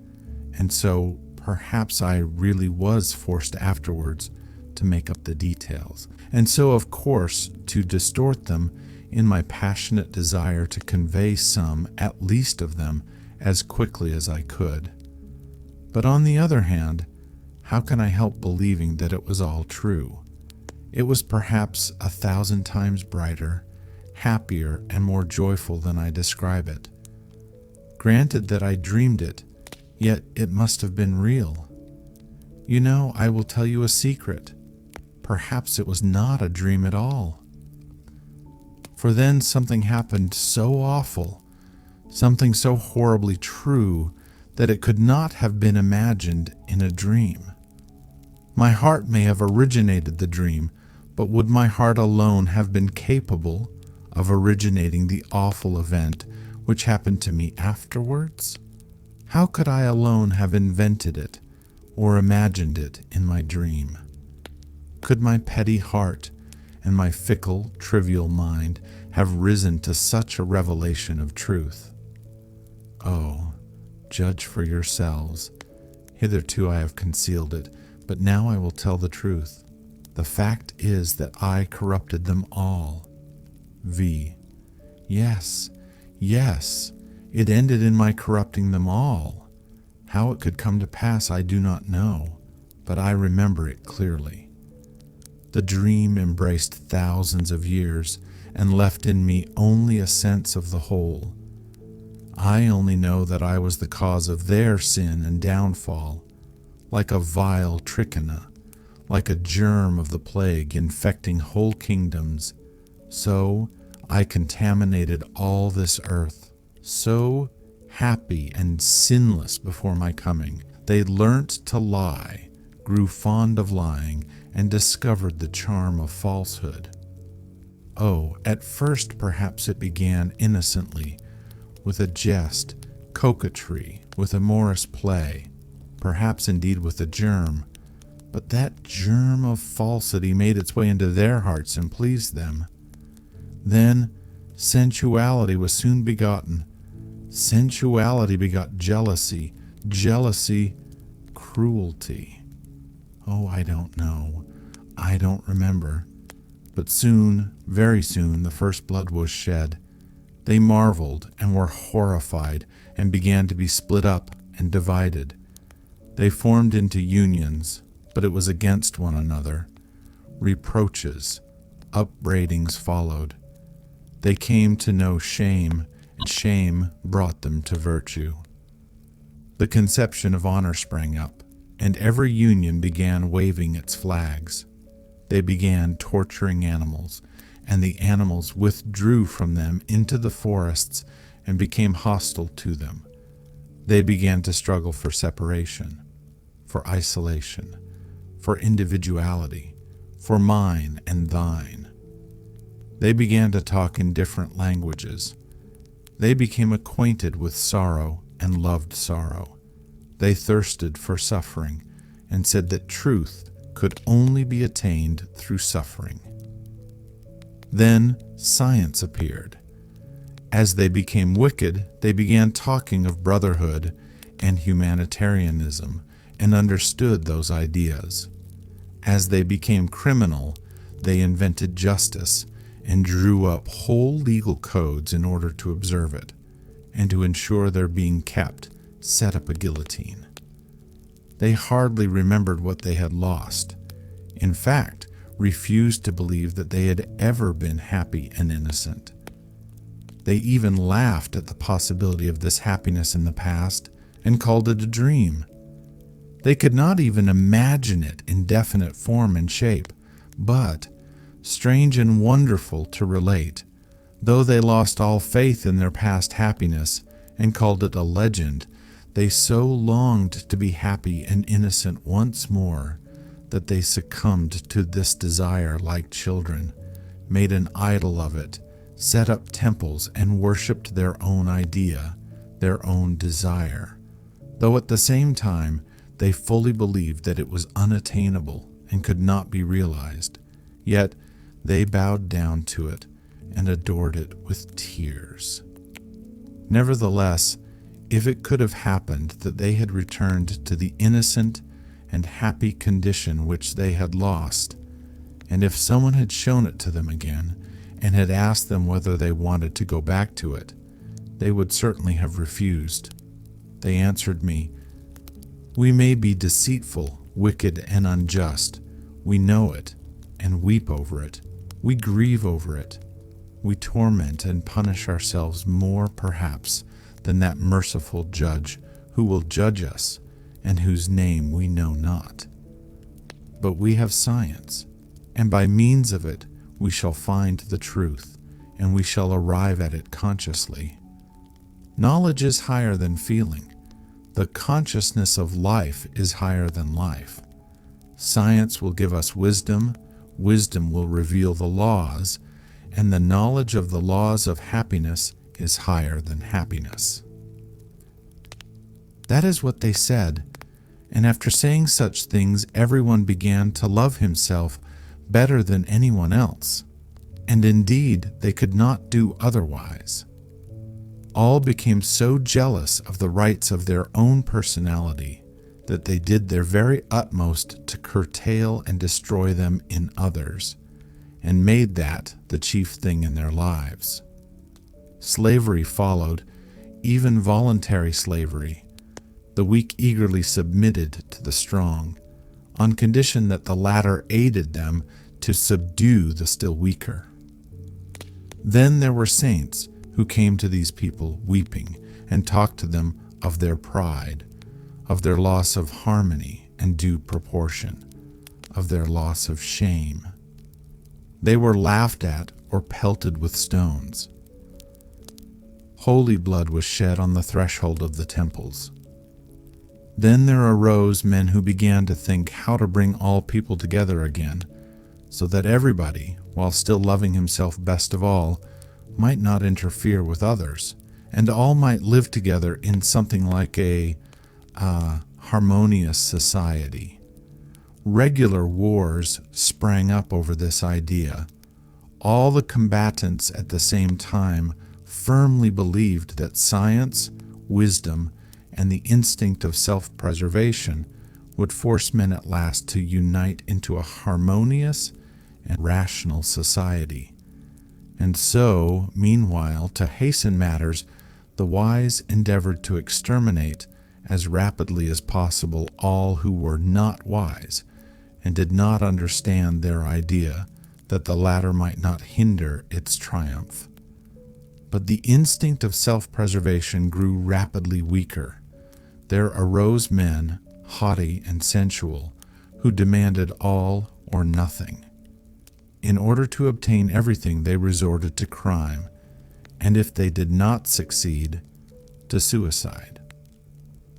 and so perhaps I really was forced afterwards to make up the details, and so of course to distort them in my passionate desire to convey some, at least of them, as quickly as I could. But on the other hand, how can I help believing that it was all true? It was perhaps 1,000 times brighter, happier, and more joyful than I describe it. Granted that I dreamed it, yet it must have been real. You know, I will tell you a secret. Perhaps it was not a dream at all. For then something happened so awful, something so horribly true, that it could not have been imagined in a dream. My heart may have originated the dream, but would my heart alone have been capable of originating the awful event which happened to me afterwards? How could I alone have invented it or imagined it in my dream? Could my petty heart and my fickle, trivial mind have risen to such a revelation of truth? Oh, judge for yourselves. Hitherto I have concealed it, but now I will tell the truth. The fact is that I corrupted them all. V. Yes, it ended in my corrupting them all. How it could come to pass I do not know, but I remember it clearly. The dream embraced thousands of years and left in me only a sense of the whole. I only know that I was the cause of their sin and downfall, like a vile trichina, like a germ of the plague infecting whole kingdoms. So I contaminated all this earth. So happy and sinless before my coming, they learnt to lie, grew fond of lying, and discovered the charm of falsehood. Oh, at first perhaps it began innocently, with a jest, coquetry, with amorous play, perhaps indeed with a germ, but that germ of falsity made its way into their hearts and pleased them. Then sensuality was soon begotten. Sensuality begot jealousy, jealousy, cruelty. Oh, I don't know. I don't remember. But soon, very soon, the first blood was shed. They marveled and were horrified and began to be split up and divided. They formed into unions, but it was against one another. Reproaches, upbraidings followed. They came to know shame, and shame brought them to virtue. The conception of honor sprang up, and every union began waving its flags. They began torturing animals, and the animals withdrew from them into the forests and became hostile to them. They began to struggle for separation, for isolation, for individuality, for mine and thine. They began to talk in different languages. They became acquainted with sorrow and loved sorrow. They thirsted for suffering and said that truth could only be attained through suffering. Then science appeared. As they became wicked, they began talking of brotherhood and humanitarianism and understood those ideas. As they became criminal, they invented justice and drew up whole legal codes in order to observe it, and to ensure their being kept, set up a guillotine. They hardly remembered what they had lost. In fact, refused to believe that they had ever been happy and innocent. They even laughed at the possibility of this happiness in the past and called it a dream. They could not even imagine it in definite form and shape, but, strange and wonderful to relate, though they lost all faith in their past happiness and called it a legend, they so longed to be happy and innocent once more that they succumbed to this desire like children, made an idol of it, set up temples and worshipped their own idea, their own desire, though at the same time they fully believed that it was unattainable and could not be realized. Yet they bowed down to it and adored it with tears. Nevertheless, if it could have happened that they had returned to the innocent and happy condition which they had lost, and if someone had shown it to them again and had asked them whether they wanted to go back to it, they would certainly have refused. They answered me, "We may be deceitful, wicked, and unjust. We know it and weep over it. We grieve over it. We torment and punish ourselves more, perhaps, than that merciful judge who will judge us and whose name we know not. But we have science, and by means of it we shall find the truth, and we shall arrive at it consciously. Knowledge is higher than feeling. The consciousness of life is higher than life. Science will give us wisdom, wisdom will reveal the laws, and the knowledge of the laws of happiness is higher than happiness." That is what they said, and after saying such things, everyone began to love himself better than anyone else, and indeed they could not do otherwise. All became so jealous of the rights of their own personality that they did their very utmost to curtail and destroy them in others, and made that the chief thing in their lives. Slavery followed, even voluntary slavery. The weak eagerly submitted to the strong, on condition that the latter aided them to subdue the still weaker. Then there were saints who came to these people weeping and talked to them of their pride, of their loss of harmony and due proportion, of their loss of shame. They were laughed at or pelted with stones. Holy blood was shed on the threshold of the temples. Then there arose men who began to think how to bring all people together again, so that everybody, while still loving himself best of all, might not interfere with others, and all might live together in something like a harmonious society. Regular wars sprang up over this idea. All the combatants at the same time firmly believed that science, wisdom, and the instinct of self-preservation would force men at last to unite into a harmonious and rational society. And so, meanwhile, to hasten matters, the wise endeavored to exterminate as rapidly as possible all who were not wise and did not understand their idea that the latter might not hinder its triumph. But the instinct of self-preservation grew rapidly weaker. There arose men, haughty and sensual, who demanded all or nothing. In order to obtain everything, they resorted to crime, and if they did not succeed, to suicide.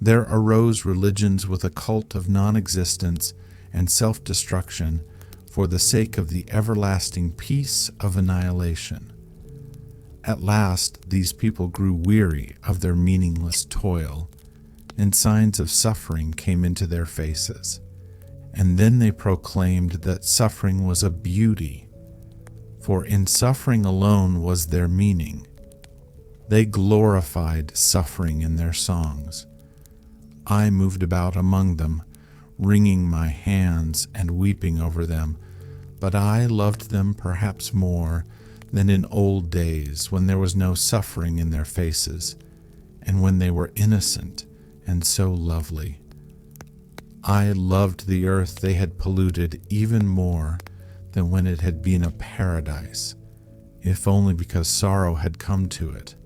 There arose religions with a cult of non-existence and self-destruction for the sake of the everlasting peace of annihilation. At last, these people grew weary of their meaningless toil, and signs of suffering came into their faces. And then they proclaimed that suffering was a beauty, for in suffering alone was their meaning. They glorified suffering in their songs. I moved about among them, wringing my hands and weeping over them, but I loved them perhaps more than in old days when there was no suffering in their faces, and when they were innocent and so lovely. I loved the earth they had polluted even more than when it had been a paradise, if only because sorrow had come to it.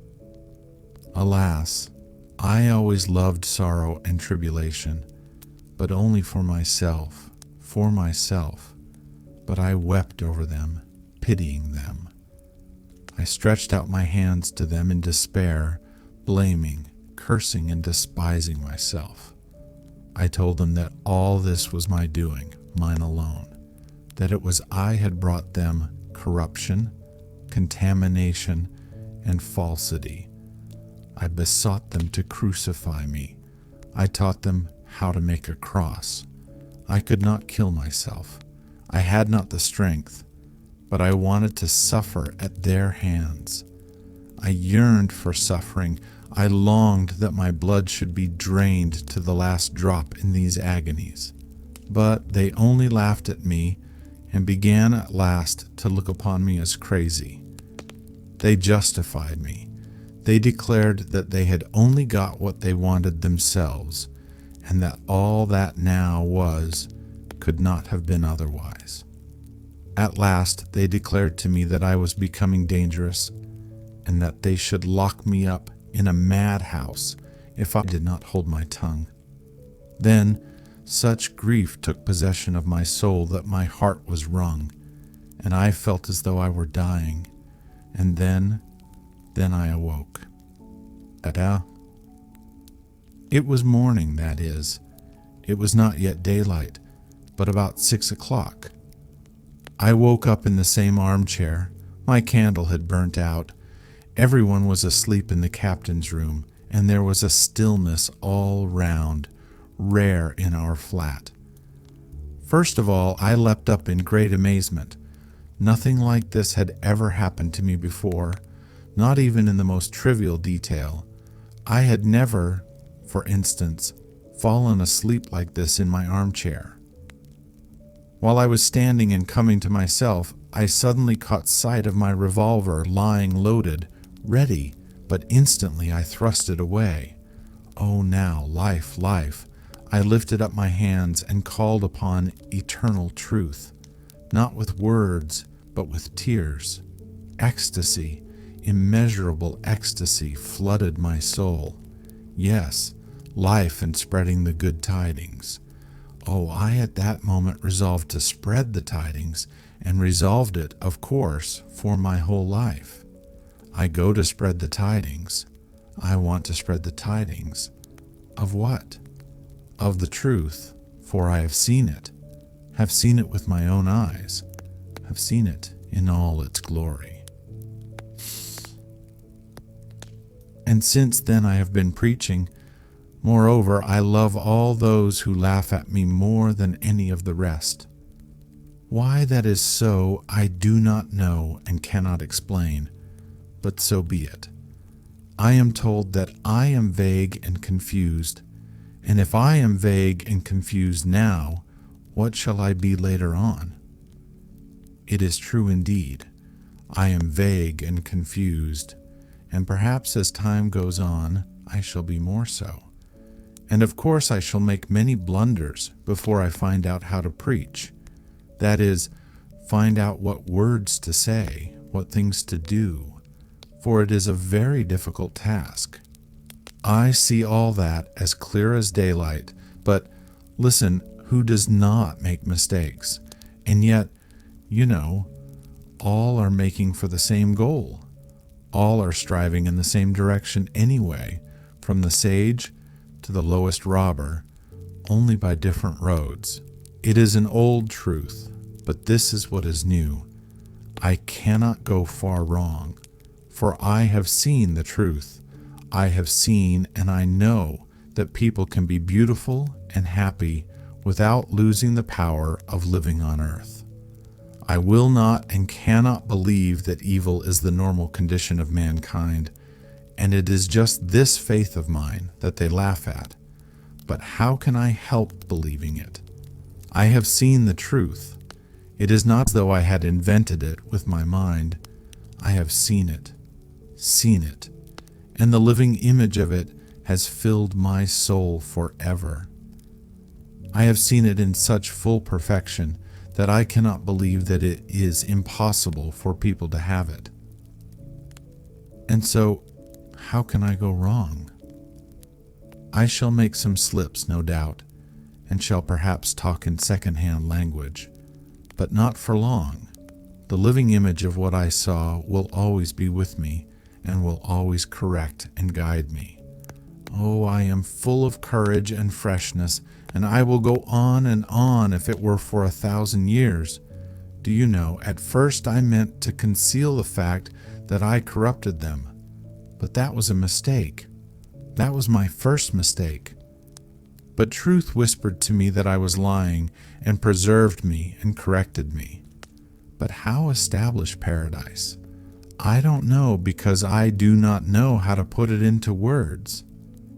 Alas, I always loved sorrow and tribulation, but only for myself, but I wept over them, pitying them. I stretched out my hands to them in despair, blaming, cursing, and despising myself. I told them that all this was my doing, mine alone, that it was I had brought them corruption, contamination, and falsity. I besought them to crucify me. I taught them how to make a cross. I could not kill myself. I had not the strength, but I wanted to suffer at their hands. I yearned for suffering. I longed that my blood should be drained to the last drop in these agonies. But they only laughed at me and began at last to look upon me as crazy. They justified me. They declared that they had only got what they wanted themselves, and that all that now was could not have been otherwise. At last they declared to me that I was becoming dangerous, and that they should lock me up in a madhouse if I did not hold my tongue. Then such grief took possession of my soul that my heart was wrung, and I felt as though I were dying. And then I awoke. Ta-da! It was morning, that is. It was not yet daylight, but about 6 o'clock. I woke up in the same armchair. My candle had burnt out. Everyone was asleep in the captain's room, and there was a stillness all round, rare in our flat. First of all, I leapt up in great amazement. Nothing like this had ever happened to me before, not even in the most trivial detail. I had never, for instance, fallen asleep like this in my armchair. While I was standing and coming to myself, I suddenly caught sight of my revolver lying loaded, ready, but instantly I thrust it away. Oh, now, life, life! I lifted up my hands and called upon eternal truth, not with words, but with tears. Ecstasy, immeasurable ecstasy, flooded my soul. Yes, life and spreading the good tidings. Oh, I at that moment resolved to spread the tidings, and resolved it, of course, for my whole life. I go to spread the tidings. I want to spread the tidings. Of what? Of the truth, for I have seen it with my own eyes, have seen it in all its glory. And since then I have been preaching. Moreover, I love all those who laugh at me more than any of the rest. Why that is so, I do not know and cannot explain, but so be it. I am told that I am vague and confused, and if I am vague and confused now, what shall I be later on? It is true indeed. I am vague and confused, and perhaps as time goes on, I shall be more so. And of course I shall make many blunders before I find out how to preach. That is, find out what words to say, what things to do, for it is a very difficult task. I see all that as clear as daylight, but listen, who does not make mistakes? And yet, all are making for the same goal. All are striving in the same direction anyway, from the sage to the lowest robber, only by different roads. It is an old truth, but this is what is new. I cannot go far wrong, for I have seen the truth. I have seen and I know that people can be beautiful and happy without losing the power of living on earth. I will not and cannot believe that evil is the normal condition of mankind, and it is just this faith of mine that they laugh at. But how can I help believing it? I have seen the truth. It is not as though I had invented it with my mind. I have seen it, and the living image of it has filled my soul forever. I have seen it in such full perfection that I cannot believe that it is impossible for people to have it. And so, how can I go wrong? I shall make some slips, no doubt, and shall perhaps talk in second-hand language, but not for long. The living image of what I saw will always be with me and will always correct and guide me. Oh, I am full of courage and freshness, and I will go on and on if it were for 1,000 years. Do you know, at first I meant to conceal the fact that I corrupted them, but that was a mistake. That was my first mistake. But truth whispered to me that I was lying and preserved me and corrected me. But how establish paradise? I don't know, because I do not know how to put it into words.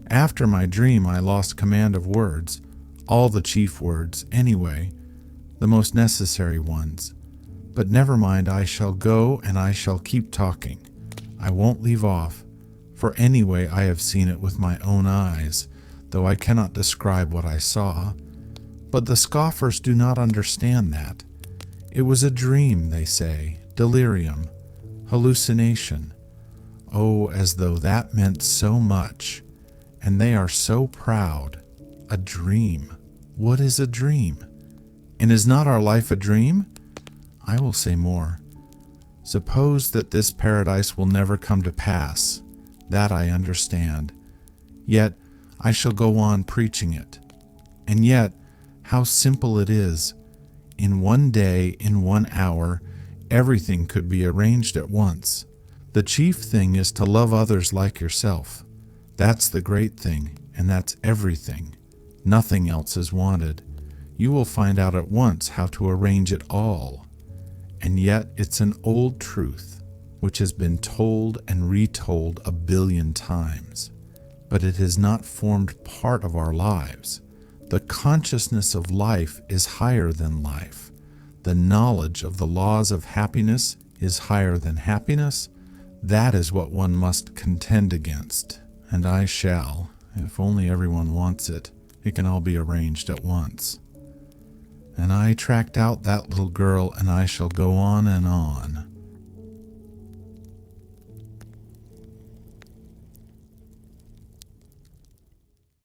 After my dream, I lost command of words, all the chief words, anyway, the most necessary ones. But never mind, I shall go and I shall keep talking. I won't leave off, for anyway I have seen it with my own eyes, though I cannot describe what I saw. But the scoffers do not understand that. It was a dream, they say, delirium, hallucination. Oh, as though that meant so much. And they are so proud. A dream. What is a dream? And is not our life a dream? I will say more. Suppose that this paradise will never come to pass. That I understand. Yet I shall go on preaching it. And yet, how simple it is. In one day, in 1 hour, everything could be arranged at once. The chief thing is to love others like yourself. That's the great thing, and that's everything. Nothing else is wanted. You will find out at once how to arrange it all. And yet it's an old truth, which has been told and retold 1 billion times. But it has not formed part of our lives. The consciousness of life is higher than life. The knowledge of the laws of happiness is higher than happiness. That is what one must contend against. And I shall, if only everyone wants it. It can all be arranged at once. And I tracked out that little girl, and I shall go on and on.